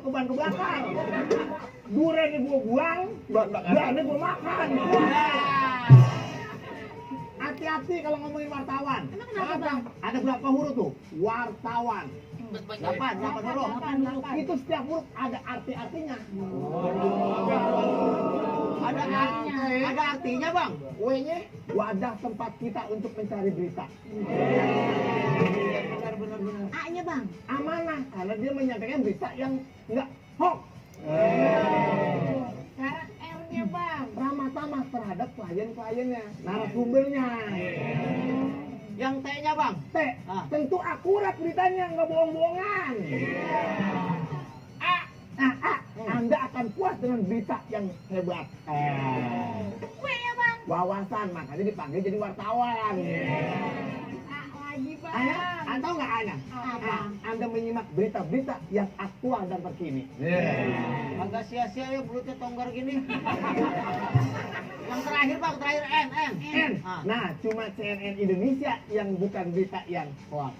ke ban kebakar. Duriannya gua buang, buahnya gua makan. Hati-hati kalau ngomongin wartawan. Emang kenapa, Bang? Ada berapa huruf tuh? Wartawan. 8 huruf. Itu setiap huruf ada arti-artinya. Ada artinya, Bang. W-nya wadah tempat kita untuk mencari berita. Benar. A-nya, Bang. Amanah, karena dia menyampaikan berita yang enggak hoax. Sekarang R-nya, Bang. Ramah tamah terhadap klien-kliennya, narasumbernya. Yang T-nya, Bang? T. Tentu akurat beritanya, nggak bohong-bohongan. A. Anda akan puas dengan berita yang hebat. W-nya, Bang. Wawasan, makanya dipanggil jadi wartawan. A lagi, Bang. Anda tahu nggak Anda? Apa? Anda menyimak berita-berita yang aktual dan terkini. Agak sia-sia ya perutnya tonggar gini. Yang terakhir Bang, terakhir N. N. Nah, cuma CNN Indonesia yang bukan berita yang hoax.